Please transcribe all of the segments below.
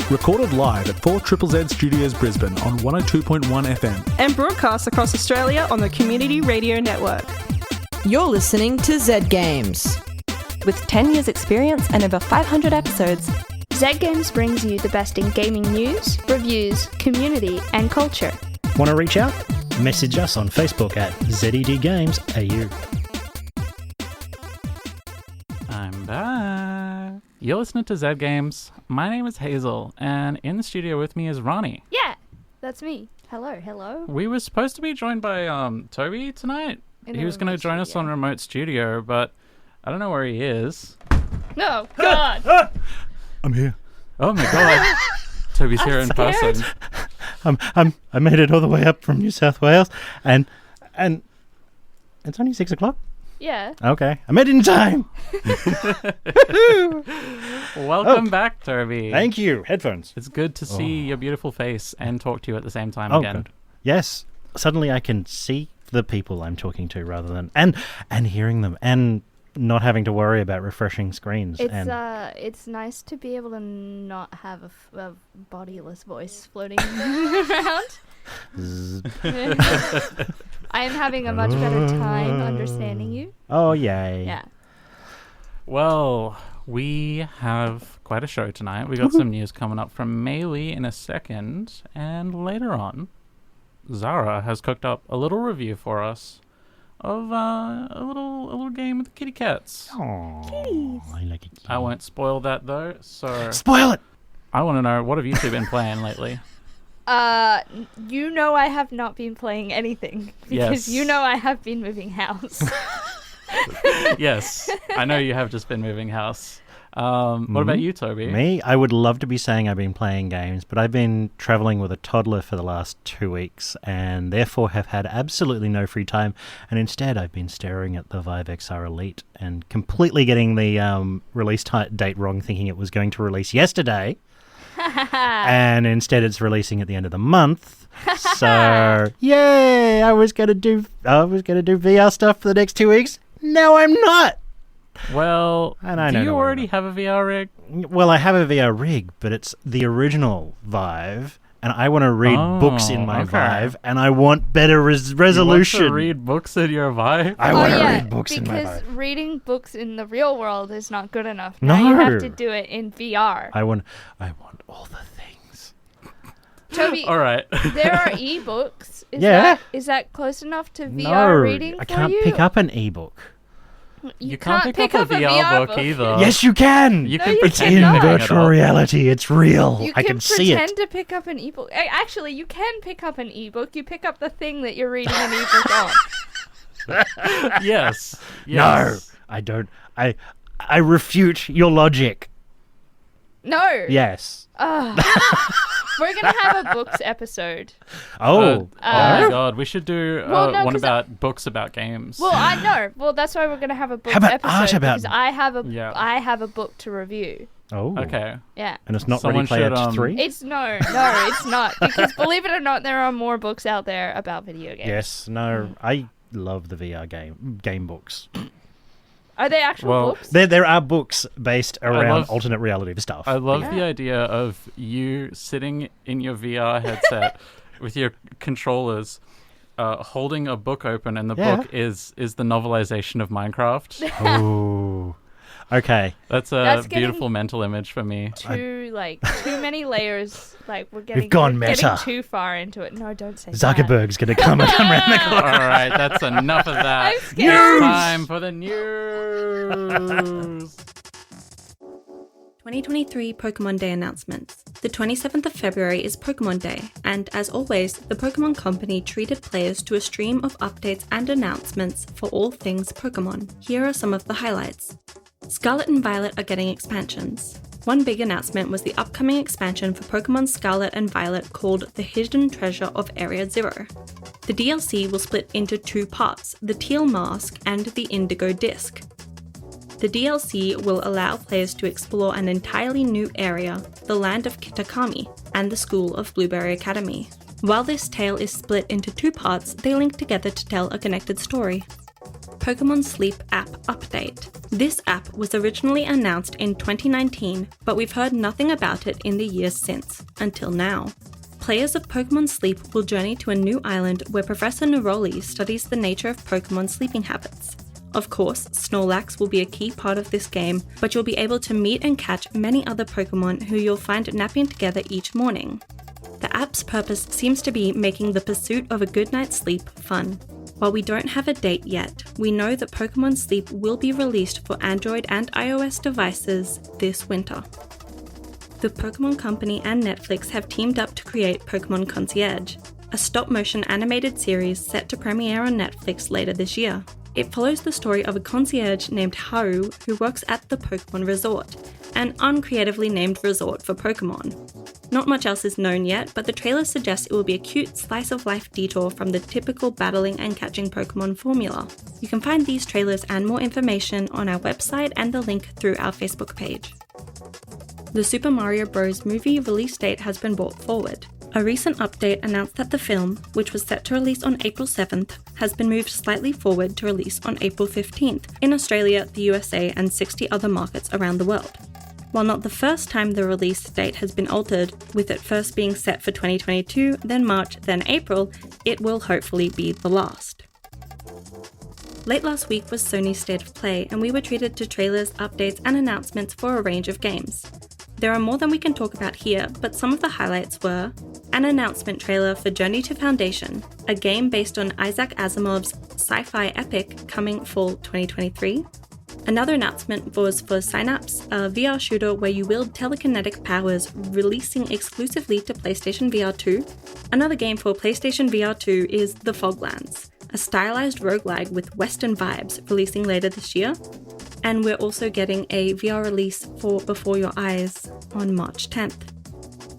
Recorded live at 4ZZZ Studios Brisbane on 102.1 FM. And broadcast across Australia on the Community Radio Network. You're listening to Z Games. With 10 years experience and over 500 episodes, Z Games brings you the best in gaming news, reviews, community and culture. Want to reach out? Message us on Facebook at ZEDGamesAU. I'm back. You're listening to Z Games. My name is Hazel, and in the studio with me is Rani. Yeah, that's me. Hello. We were supposed to be joined by Tobi tonight. He was going to join us on remote studio, but I don't know where he is. No, God. I'm here. Oh my God. Tobi's here in person. I made it all the way up from New South Wales, and it's only 6 o'clock. Yeah. Okay, I made it in time. Welcome back, Tobi. Thank you. Headphones. It's good to see your beautiful face and talk to you at the same time again. Good. Yes. Suddenly I can see the people I'm talking to rather than and hearing them and not having to worry about refreshing screens. It's nice to be able to not have a bodiless voice floating around. I am having a much better time understanding you. Oh, yay. Yeah. Well, we have quite a show tonight. We got some news coming up from Maylee in a second, and later on, Zahra has cooked up a little review for us of a little game with the kitty cats. Aww, Kitties. I like it. I won't spoil that though. So spoil it. I want to know, what have you two been playing lately? You know I have not been playing anything because you know I have been moving house. Yes, I know you have just been moving house. What about you, Tobi? Me? I would love to be saying I've been playing games, but I've been travelling with a toddler for the last 2 weeks and therefore have had absolutely no free time. And instead, I've been staring at the Vive XR Elite and completely getting the release date wrong, thinking it was going to release yesterday. And instead it's releasing at the end of the month. So, yay! I was gonna do VR stuff for the next 2 weeks. Now I'm not. Well, do you already have a VR rig? Well, I have a VR rig, but it's the original Vive, and I want to read books in my Vive, and I want better resolution. You want to read books in your Vive? I want to read books in my Vive. Because reading books in the real world is not good enough. No. Now you have to do it in VR. I want all the things. Tobi, all right. There are ebooks. Is that close enough to VR reading for you? I can't pick up an ebook. You can't pick up a VR book either. Yes, you can. It's in virtual reality. It's real. I can see it. You can pretend to pick up an ebook. Actually, you can pick up an ebook. You pick up the thing that you're reading an ebook on. Yes. No, I don't. I refute your logic. No. Yes. We're going to have a books episode. Oh my God. We should do one about books about games. Well, I know. Well, that's why we're going to have a books episode. Because I have a book to review. Oh. Okay. Yeah. And it's not Ready Player 3? It's it's not. Because believe it or not, there are more books out there about video games. Yes. No. I love the VR game books. Are they actual books? There are books based around alternate reality stuff. I love the idea of you sitting in your VR headset with your controllers, holding a book open, and the book is the novelization of Minecraft. Oh, okay. That's a beautiful mental image for me. Too many layers. Like we've gone meta. Getting too far into it. No, don't say Zuckerberg's going to come around the corner. All right, that's enough of that. I'm scared. It's time for the news. 2023 Pokemon Day announcements. The 27th of February is Pokemon Day, and as always, the Pokemon Company treated players to a stream of updates and announcements for all things Pokemon. Here are some of the highlights. Scarlet and Violet are getting expansions. One big announcement was the upcoming expansion for Pokemon Scarlet and Violet called The Hidden Treasure of Area Zero. The DLC will split into 2 parts, the Teal Mask and the Indigo Disc. The DLC will allow players to explore an entirely new area, the land of Kitakami, and the school of Blueberry Academy. While this tale is split into 2 parts, they link together to tell a connected story. Pokemon Sleep app update. This app was originally announced in 2019, but we've heard nothing about it in the years since, until now. Players of Pokemon Sleep will journey to a new island where Professor Neroli studies the nature of Pokemon sleeping habits. Of course, Snorlax will be a key part of this game, but you'll be able to meet and catch many other Pokemon who you'll find napping together each morning. The app's purpose seems to be making the pursuit of a good night's sleep fun. While we don't have a date yet, we know that Pokemon Sleep will be released for Android and iOS devices this winter. The Pokemon Company and Netflix have teamed up to create Pokemon Concierge, a stop-motion animated series set to premiere on Netflix later this year. It follows the story of a concierge named Haru who works at the Pokemon Resort, an uncreatively named resort for Pokemon. Not much else is known yet, but the trailer suggests it will be a cute slice-of-life detour from the typical battling and catching Pokemon formula. You can find these trailers and more information on our website and the link through our Facebook page. The Super Mario Bros. Movie release date has been brought forward. A recent update announced that the film, which was set to release on April 7th, has been moved slightly forward to release on April 15th in Australia, the USA, and 60 other markets around the world. While not the first time the release date has been altered, with it first being set for 2022, then March, then April, it will hopefully be the last. Late last week was Sony's State of Play, and we were treated to trailers, updates, and announcements for a range of games. There are more than we can talk about here, but some of the highlights were an announcement trailer for Journey to Foundation, a game based on Isaac Asimov's sci-fi epic coming fall 2023. Another announcement was for Synapse, a VR shooter where you wield telekinetic powers, releasing exclusively to PlayStation VR 2. Another game for PlayStation VR 2 is The Foglands, a stylized roguelike with Western vibes, releasing later this year. And we're also getting a VR release for Before Your Eyes on March 10th.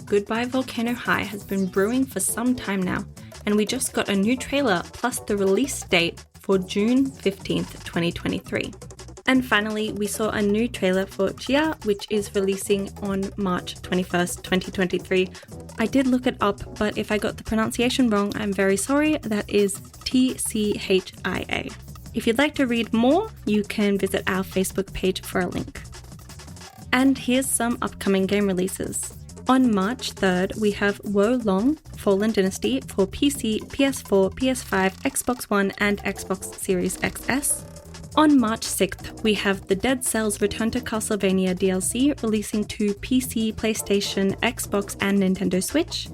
Goodbye Volcano High has been brewing for some time now, and we just got a new trailer plus the release date for June 15th, 2023. And finally, we saw a new trailer for Chia, which is releasing on March 21st, 2023. I did look it up, but if I got the pronunciation wrong, I'm very sorry. That is TCHIA. If you'd like to read more, you can visit our Facebook page for a link. And here's some upcoming game releases. On March 3rd, we have Wo Long Fallen Dynasty for PC, PS4, PS5, Xbox One, and Xbox Series XS. On March 6th, we have the Dead Cells Return to Castlevania DLC releasing to PC, PlayStation, Xbox, and Nintendo Switch.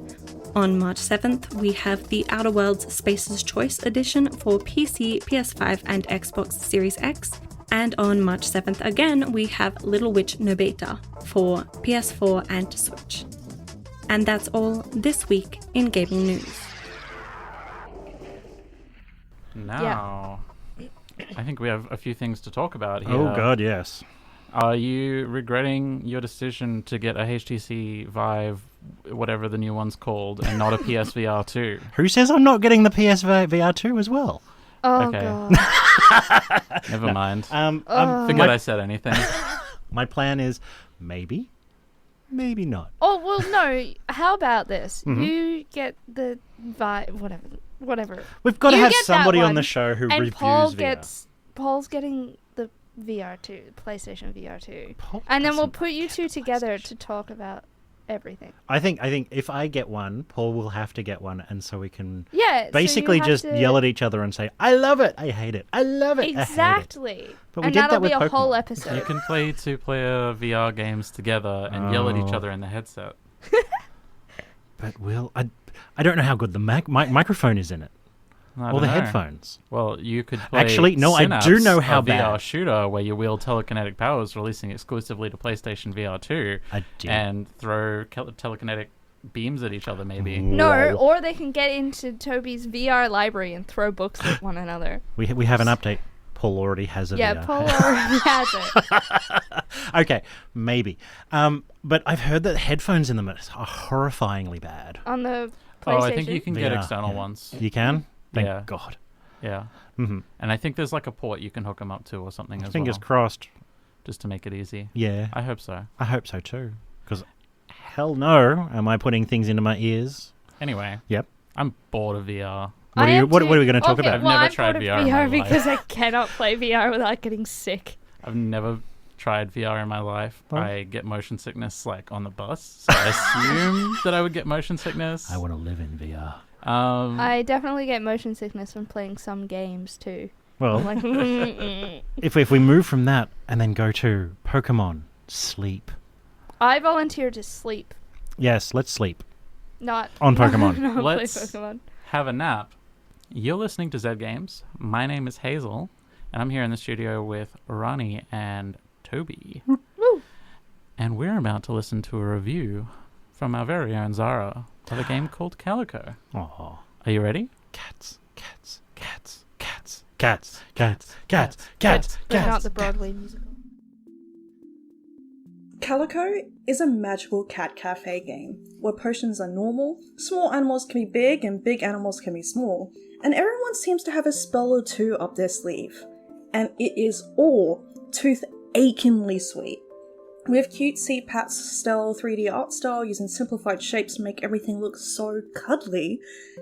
On March 7th, we have the Outer Worlds Space's Choice Edition for PC, PS5, and Xbox Series X. And on March 7th again, we have Little Witch Nobeta for PS4 and Switch. And that's all this week in gaming news. Now, I think we have a few things to talk about here. Oh god, yes. Are you regretting your decision to get a HTC Vive, whatever the new one's called, and not a PSVR 2? Who says I'm not getting the PSVR 2 as well? Oh, Okay. God. Never mind. Oh. Forget I said anything. My plan is maybe not. Oh, well, no. How about this? Mm-hmm. You get the whatever. We've got to You have get that somebody on one, the show who and reviews VR. Paul's getting the VR 2, PlayStation VR 2. Paul And then we'll doesn't put you two get together PlayStation. to talk about everything. I think if I get one, Paul will have to get one, and so we can Yeah. basically so you have just to... yell at each other and say, "I love it, I hate it, I love it, I hate it." Exactly. But we And did that'll that with be a whole Pokemon. episode. You can play two-player VR games together and yell at each other in the headset. But I don't know how good the microphone is in it, I or don't the know. headphones. Well, you could play Actually, no, I Synapse, do know how a VR bad. shooter where you wield telekinetic powers, releasing exclusively to PlayStation VR 2, I did. and throw telekinetic beams at each other, maybe. No, Wow. or they can get into Tobi's VR library and throw books at one another. We have an update. Paul already has a Yeah, VR. Paul already has it. Okay, maybe. But I've heard that headphones in them are horrifyingly bad. On the PlayStation. Oh, I think you can get VR, external yeah. ones. You can? Thank Yeah. God. Yeah. Mm-hmm. And I think there's like a port you can hook them up to or something as Fingers well, crossed. just to make it easy. Yeah, I hope so. I hope so too. Because hell no, am I putting things into my ears? Anyway. Yep. I'm bored of VR. What are we going to talk about? I've never I'm tried bored of VR in my life. because I cannot play VR without getting sick. I've never tried VR in my life. Well- I get motion sickness like on the bus, so I assume that I would get motion sickness. I want to live in VR. I definitely get motion sickness when playing some games too. Well, I'm like, if we move from that and then go to Pokemon, sleep. I volunteer to sleep, Yes, let's sleep. not On Pokemon. not Let's- play Pokemon. Have a nap. You're listening to Zed Games. My name is Hazel, and I'm here in the studio with Rani and Tobi. Woo. And we're about to listen to a review from our very own Zahra of a game called Calico. Oh, Are you ready? cats, cats, cats, cats, cats, cats, cats, cats, But not cats. the Broadway musical. Calico is a magical cat cafe game where potions are normal, small animals can be big, and big animals can be small, and everyone seems to have a spell or two up their sleeve. And it is all tooth-achingly sweet. We have cutesy pastel 3D art style using simplified shapes to make everything look so cuddly,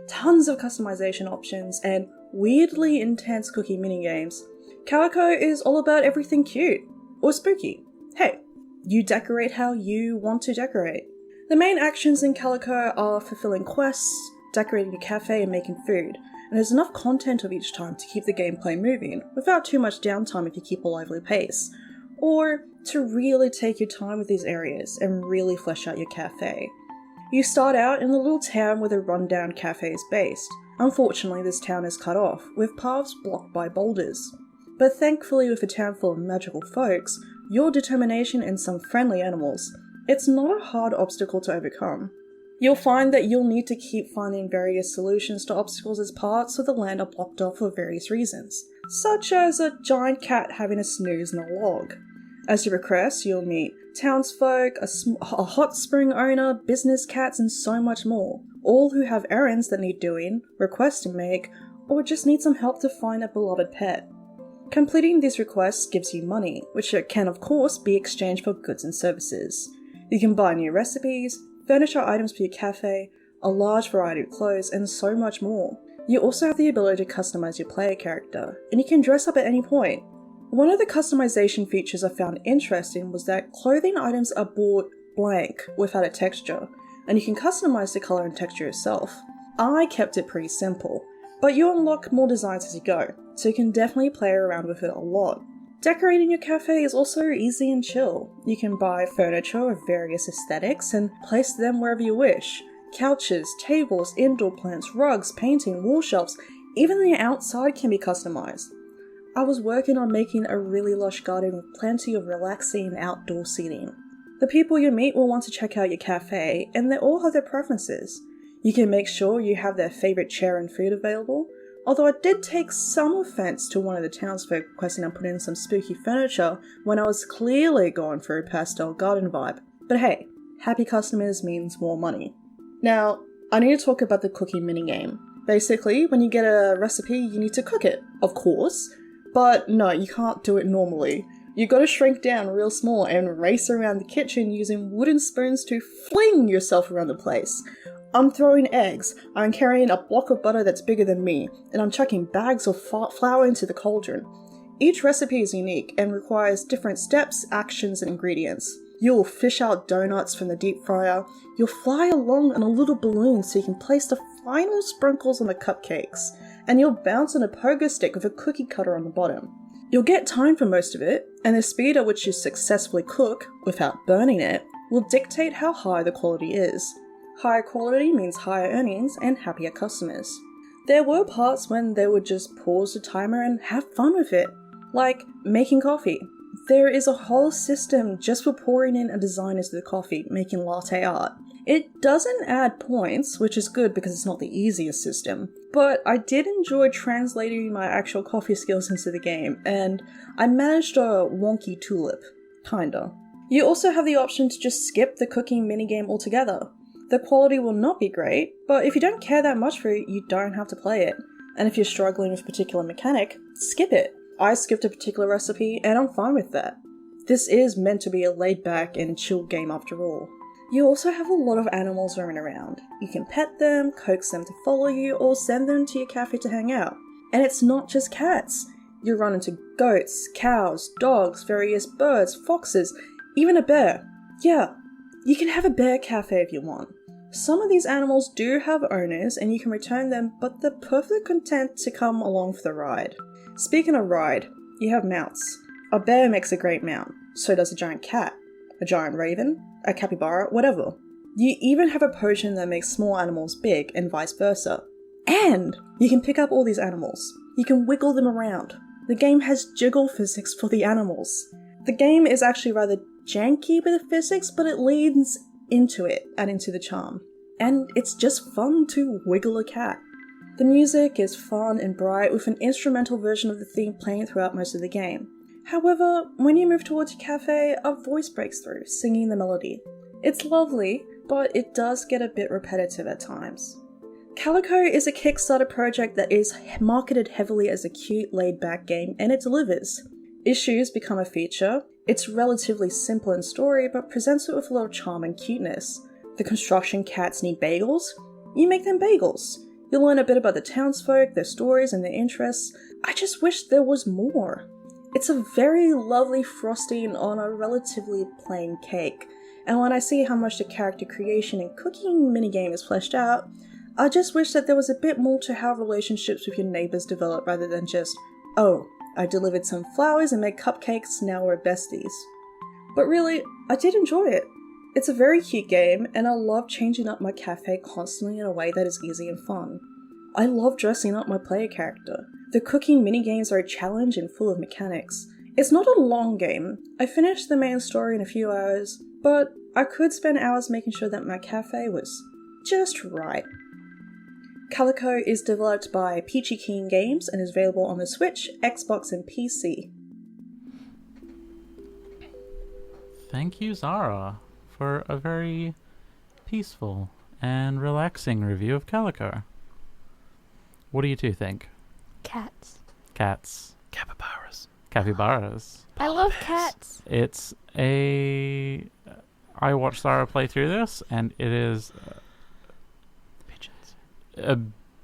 tons of customization options, and weirdly intense cookie minigames. Calico is all about everything cute or spooky. Hey, you decorate how you want to decorate. The main actions in Calico are fulfilling quests, decorating your cafe, and making food, and there's enough content of each time to keep the gameplay moving, without too much downtime if you keep a lively pace, or to really take your time with these areas and really flesh out your cafe. You start out in the little town where the rundown cafe is based. Unfortunately, this town is cut off, with paths blocked by boulders. But thankfully, with a town full of magical folks, your determination and some friendly animals, it's not a hard obstacle to overcome. You'll find that you'll need to keep finding various solutions to obstacles as parts of the land are blocked off for various reasons, such as a giant cat having a snooze in a log. As you progress, you'll meet townsfolk, a hot spring owner, business cats, and so much more, all who have errands that need doing, requests to make, or just need some help to find a beloved pet. Completing these requests gives you money, which can of course be exchanged for goods and services. You can buy new recipes, furniture items for your cafe, a large variety of clothes, and so much more. You also have the ability to customize your player character, and you can dress up at any point. One of the customization features I found interesting was that clothing items are bought blank without a texture, and you can customize the color and texture yourself. I kept it pretty simple, but you unlock more designs as you go, so you can definitely play around with it a lot. Decorating your cafe is also easy and chill. You can buy furniture of various aesthetics and place them wherever you wish. Couches, tables, indoor plants, rugs, painting, wall shelves, even the outside can be customized. I was working on making a really lush garden with plenty of relaxing outdoor seating. The people you meet will want to check out your cafe, and they all have their preferences. You can make sure you have their favourite chair and food available, although I did take some offence to one of the townsfolk requesting I put in some spooky furniture when I was clearly going for a pastel garden vibe. But hey, happy customers means more money. Now, I need to talk about the cookie minigame. Basically, when you get a recipe, you need to cook it, of course. But no, you can't do it normally. You gotta shrink down real small and race around the kitchen using wooden spoons to fling yourself around the place. I'm throwing eggs, I'm carrying a block of butter that's bigger than me, and I'm chucking bags of flour into the cauldron. Each recipe is unique and requires different steps, actions, and ingredients. You'll fish out donuts from the deep fryer, you'll fly along on a little balloon so you can place the final sprinkles on the cupcakes, and you'll bounce on a pogo stick with a cookie cutter on the bottom. You'll get time for most of it, and the speed at which you successfully cook, without burning it, will dictate how high the quality is. Higher quality means higher earnings and happier customers. There were parts when they would just pause the timer and have fun with it, like making coffee. There is a whole system just for pouring in a design into the coffee, making latte art. It doesn't add points, which is good because it's not the easiest system, but I did enjoy translating my actual coffee skills into the game, and I managed a wonky tulip. Kinda. You also have the option to just skip the cooking minigame altogether. The quality will not be great, but if you don't care that much for it, you don't have to play it. And if you're struggling with a particular mechanic, skip it. I skipped a particular recipe, and I'm fine with that. This is meant to be a laid-back and chill game after all. You also have a lot of animals roaming around. You can pet them, coax them to follow you, or send them to your cafe to hang out. And it's not just cats. You run into goats, cows, dogs, various birds, foxes, even a bear. Yeah, you can have a bear cafe if you want. Some of these animals do have owners and you can return them, but they're perfectly content to come along for the ride. Speaking of ride, you have mounts. A bear makes a great mount, so does a giant cat, a giant raven, a capybara, whatever. You even have a potion that makes small animals big and vice versa. And you can pick up all these animals. You can wiggle them around. The game has jiggle physics for the animals. The game is actually rather janky with the physics, but it leans into it, adding to the charm. And it's just fun to wiggle a cat. The music is fun and bright with an instrumental version of the theme playing throughout most of the game. However, when you move towards your cafe, a voice breaks through, singing the melody. It's lovely, but it does get a bit repetitive at times. Calico is a Kickstarter project that is marketed heavily as a cute, laid-back game, and it delivers. Issues become a feature. It's relatively simple in story, but presents it with a lot of charm and cuteness. The construction cats need bagels? You make them bagels. You learn a bit about the townsfolk, their stories, and their interests. I just wish there was more. It's a very lovely frosting on a relatively plain cake, and when I see how much the character creation and cooking minigame is fleshed out, I just wish that there was a bit more to how relationships with your neighbours develop rather than just, oh, I delivered some flowers and made cupcakes, now we're besties. But really, I did enjoy it. It's a very cute game, and I love changing up my cafe constantly in a way that is easy and fun. I love dressing up my player character. The cooking minigames are a challenge and full of mechanics. It's not a long game. I finished the main story in a few hours, but I could spend hours making sure that my cafe was just right. Calico is developed by Peachy Keen Games and is available on the Switch, Xbox, and PC. Thank you, Zahra, for a very peaceful and relaxing review of Calico. What do you two think? Cats. Cats. Capybaras. Capybaras. I love cats. It's a... I watched Zahra play through this, and it is Pigeons. a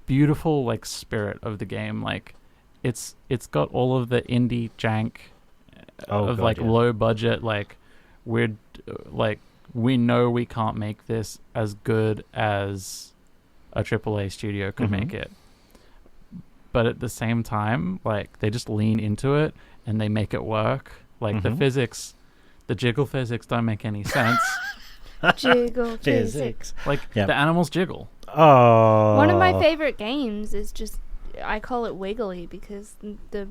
beautiful, like, spirit of the game. Like, it's got all of the indie jank of, like, low budget, like, weird, like, we know we can't make this as good as a AAA studio could make it. But at the same time, like, they just lean into it and they make it work. Like, the physics, the jiggle physics don't make any sense. Jiggle physics. Like, the animals jiggle. Oh. One of my favorite games is just, I call it Wiggly because the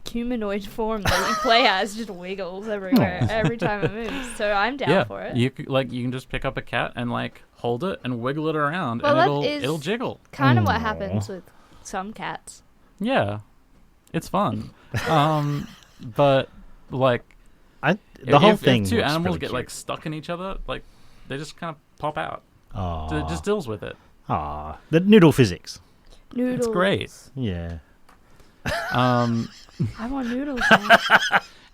humanoid form that you play as just wiggles everywhere every time it moves. So I'm down for it. You can just pick up a cat and, like, hold it and wiggle it around, well, and it'll jiggle. Kind of what happens with some cats. Yeah, it's fun. But, like, the whole thing. If two animals really get cute. like stuck in each other, like, they just kind of pop out. Aww. It just deals with it. Aww. The noodle physics. Noodles. It's great. Yeah. I want noodles now.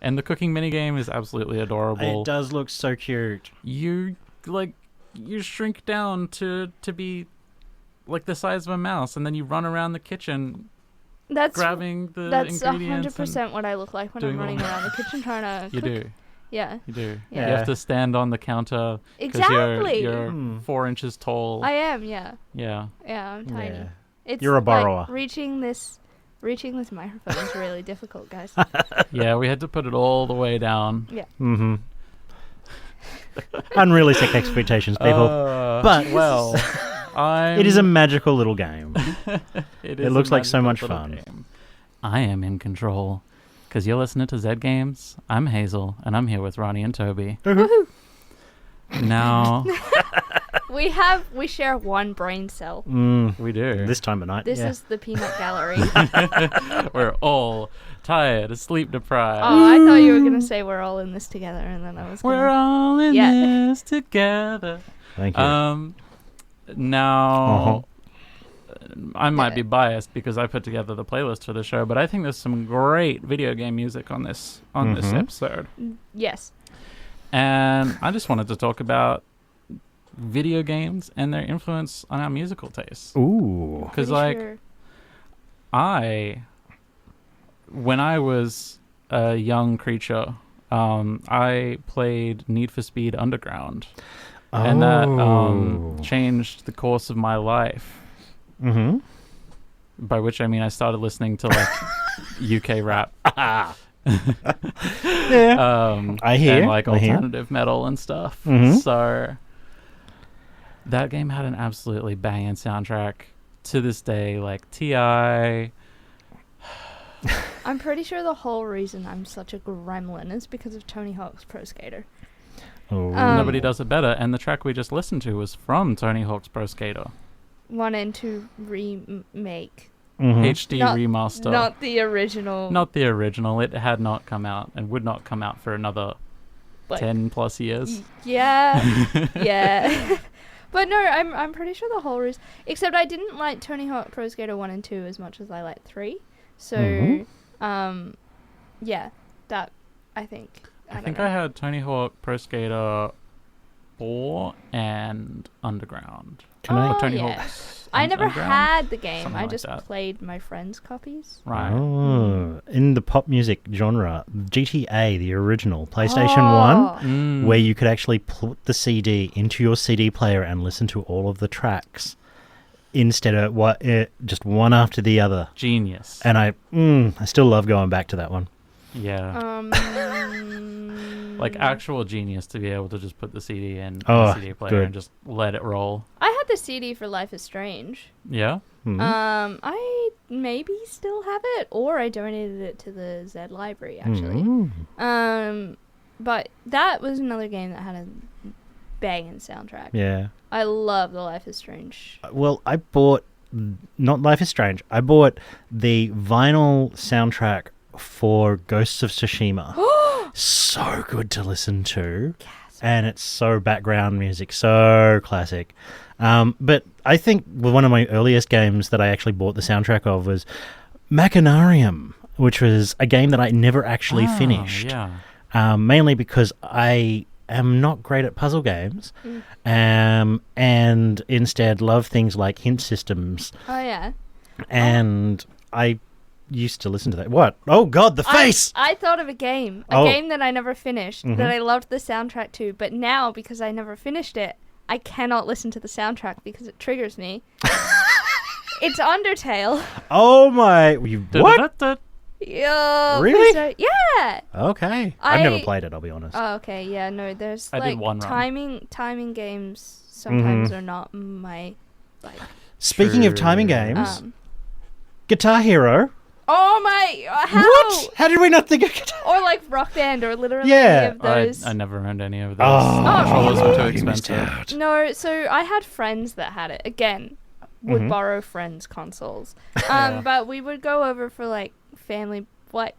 And the cooking minigame is absolutely adorable. It does look so cute. You shrink down to be like the size of a mouse, and then you run around the kitchen grabbing the ingredients. That's 100% what I look like when I'm running around the kitchen trying to You cook. do. Yeah. You do. Yeah. You have to stand on the counter. Exactly. You're 4 inches tall. I am, yeah. Yeah. Yeah, I'm tiny. Yeah. It's You're a borrower. Like, reaching this microphone is really difficult, guys. Yeah, we had to put it all the way down. Yeah. Mm-hmm. Unrealistic expectations, people. But well, it is a magical little game. It looks like so much little fun. game. I am in control because you're listening to Zed Games. I'm Hazel, and I'm here with Rani and Tobi. Woohoo! Now we share one brain cell. we do. This time of night. This is the peanut gallery. We're all tired, sleep deprived. Oh, I thought you were gonna say we're all in this together, and then I was. We're all in this together. Thank you. Now, I might be biased because I put together the playlist for the show, but I think there's some great video game music on this episode. Yes. And I just wanted to talk about video games and their influence on our musical tastes. Ooh. Because, like, I when I was a young creature, I played Need for Speed Underground. And that changed the course of my life. Mm-hmm. By which I mean I started listening to like UK rap. Yeah. I hear. And like alternative metal and stuff. Mm-hmm. So that game had an absolutely banging soundtrack. To this day, like T.I. I'm pretty sure the whole reason I'm such a gremlin is because of Tony Hawk's Pro Skater. Oh. Nobody does it better. And the track we just listened to was from Tony Hawk's Pro Skater. 1 and 2 remake. HD remaster. Not the original. Not the original. It had not come out and would not come out for another 10 plus years. Yeah. Yeah. But no, I'm pretty sure the whole reason... Except I didn't like Tony Hawk Pro Skater 1 and 2 as much as I liked 3. So, yeah, that, I think... I think I had Tony Hawk Pro Skater 4 and Underground. Tony Hawk's I never Underground? had the game. Something I like just that. played my friends' copies. Right. Oh, in the pop music genre, GTA, the original, PlayStation 1, where you could actually put the CD into your CD player and listen to all of the tracks instead of just one after the other. Genius. And I still love going back to that one. Yeah. Like actual genius to be able to just put the CD in the CD player and just let it roll. I had the CD for Life is Strange. Yeah? Mm-hmm. I maybe still have it, or I donated it to the Z library, actually. But that was another game that had a banging soundtrack. Yeah. I love the Life is Strange. Well, I bought, not Life is Strange, I bought the vinyl soundtrack for Ghosts of Tsushima. So good to listen to. Yes. And it's so background music, so classic. But I think one of my earliest games that I actually bought the soundtrack of was Machinarium, which was a game that I never actually finished. Yeah. Mainly because I am not great at puzzle games, and instead love things like hint systems. Oh, yeah. And I used to listen to that. What? Oh, God, the face! I thought of a game that I never finished, that I loved the soundtrack to, but now, because I never finished it, I cannot listen to the soundtrack because it triggers me. It's Undertale. Oh, my... What? Yo, really? Yeah. Okay. I've never played it, I'll be honest. Oh, okay. Yeah, no, there's I did one timing games sometimes are not my like. Speaking of timing games, Guitar Hero. Oh my! How? What? How did we not think of Guitar? Or like Rock Band, or literally Yeah. any of those. I never owned any of those. Oh, controllers were too you missed expensive. out. No, so I had friends that had it. Again, would borrow friends' consoles. But we would go over for like family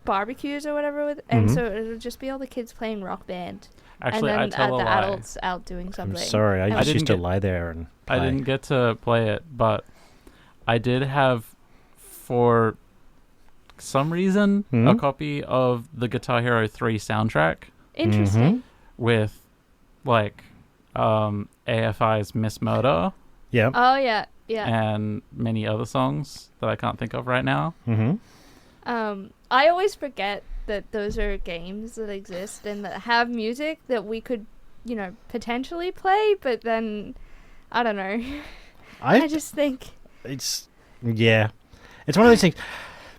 barbecues or whatever, and so it would just be all the kids playing Rock Band. Actually, and I then tell a the lie. adults out doing something. I'm sorry, I just didn't used to get- lie there and play. I didn't get to play it, but I did have, for some reason, a copy of the Guitar Hero 3 soundtrack Interesting. with, like, AFI's Miss Murder Yeah. Oh yeah, yeah. and many other songs that I can't think of right now. I always forget that those are games that exist and that have music that we could, potentially play, but then, I don't know. I just think... It's one of those things.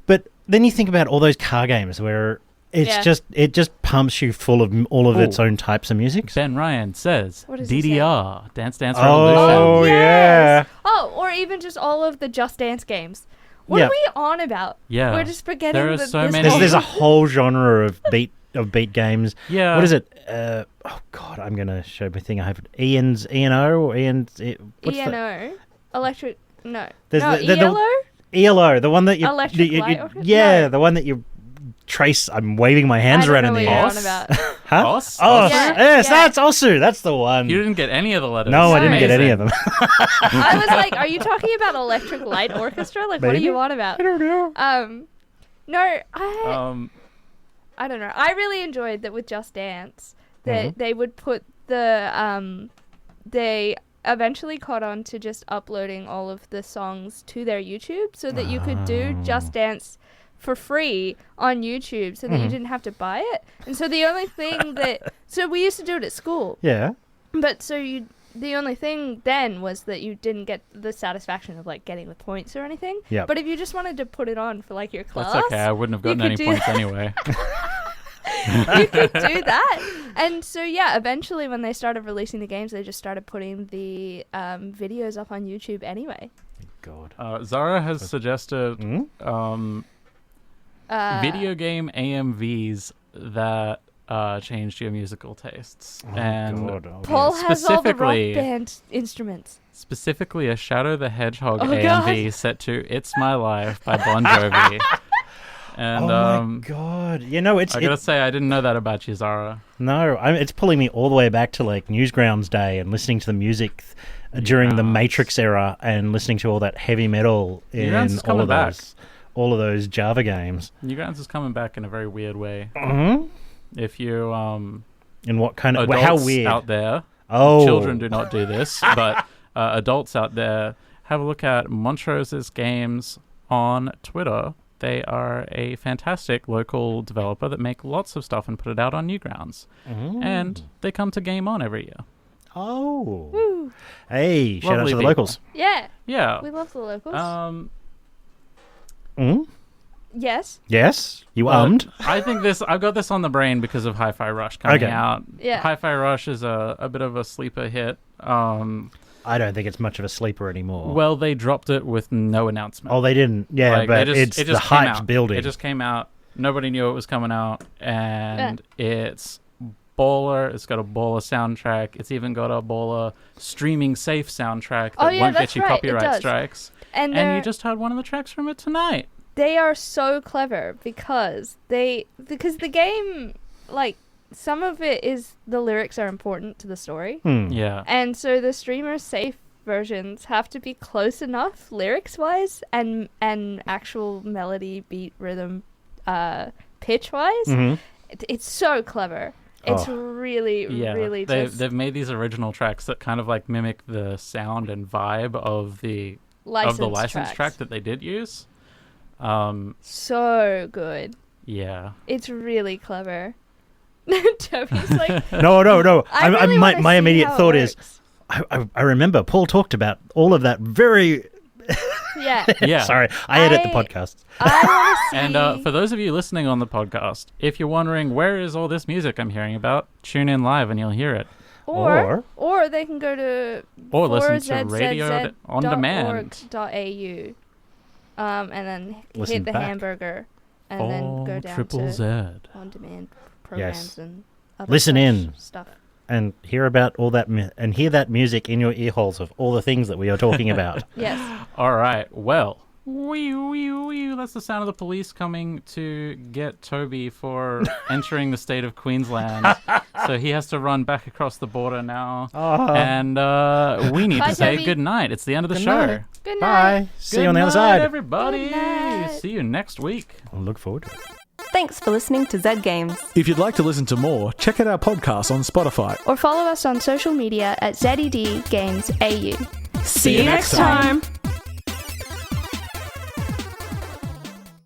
But then you think about all those car games where it just pumps you full of all of its own types of music. Ben Ryan says What does he say? DDR, Dance Dance Revolution. Oh, yeah. Oh, or even just all of the Just Dance games. What are we on about? Yeah. We're just forgetting There are that so this many- whole- There's a whole genre of beat games. Yeah. What is it? Oh God, I'm gonna show my thing. I have ENO or EN's. What's ENO, electric. No, There's no, the ELO. ELO, the one that you Electric Light Orchestra? yeah, No. the one that you trace. I'm waving my hands I don't around know in the what air. you're on about. Huh? Os? Oh, Yeah, yes, yeah. that's Osu. That's the one. You didn't get any of the letters. No, I didn't No. get any of them. I was like, are you talking about Electric Light Orchestra? Like, what are Maybe. you on about? I don't know. No, I don't know. I really enjoyed that with Just Dance that they would put the they eventually caught on to just uploading all of the songs to their YouTube so that you could do Just Dance for free on YouTube so that you didn't have to buy it. And so the only thing so we used to do it at school. Yeah. But the only thing then was that you didn't get the satisfaction of like getting the points or anything. Yep. But if you just wanted to put it on for like your class, That's okay. I wouldn't have gotten any points anyway. you could do that. And so eventually when they started releasing the games, they just started putting the videos up on YouTube anyway. God. Zahra has suggested video game AMVs that changed your musical tastes. Paul has all the rock band instruments. Specifically a Shadow the Hedgehog AMV set to It's My Life by Bon Jovi. And my God. You know, I gotta say, I didn't know that about you, Zahra. No, it's pulling me all the way back to like Newsgrounds Day and listening to the music during the Matrix era and listening to all that heavy metal in all of those Java games. Newgrounds is coming back in a very weird way. If you in what kind of adults how weird out there? Children do not do this, but adults out there, have a look at Montrose's games on Twitter. They are a fantastic local developer that make lots of stuff and put it out on Newgrounds. And they come to Game On every year. Oh. Woo. Hey, shout out to the locals. Yeah. Yeah. We love the locals. Yes. Yes? You ummed? I think I've got this on the brain because of Hi-Fi Rush coming out. Yeah. Hi-Fi Rush is a bit of a sleeper hit. I don't think it's much of a sleeper anymore. Well, they dropped it with no announcement. Oh, they didn't. Yeah, but it's the hype's building. It just came out. Nobody knew it was coming out. And it's baller. It's got a baller soundtrack. It's even got a baller streaming safe soundtrack that won't get you copyright strikes. And you just heard one of the tracks from it tonight. They are so clever because the game, like, some of it is the lyrics are important to the story. Yeah. And so the streamer safe versions have to be close enough lyrics wise and actual melody, beat, rhythm, pitch wise. It's so clever. It's really they've made these original tracks that kind of like mimic the sound and vibe of the license track that they did use. So good. Yeah. It's really clever. Tobi's like, no. My immediate thought is, I remember Paul talked about all of that very. Yeah. Sorry, I edit the podcast. And for those of you listening on the podcast, if you're wondering where is all this music I'm hearing about, tune in live and you'll hear it. Or they can go to listen to radio on demand. .au. And then hit the hamburger, and then go down to on-demand programs and other listen in stuff, and hear about all that and hear that music in your ear holes of all the things that we are talking about. Yes. All right. Well, that's the sound of the police coming to get Tobi for entering the state of Queensland. So he has to run back across the border now, and we need to say good night. It's the end of the show. Good night. Bye. See you on the other side, everybody. See you next week. I look forward to it. Thanks for listening to Zed Games. If you'd like to listen to more, check out our podcast on Spotify. Or follow us on social media at ZED Games AU. See you next time.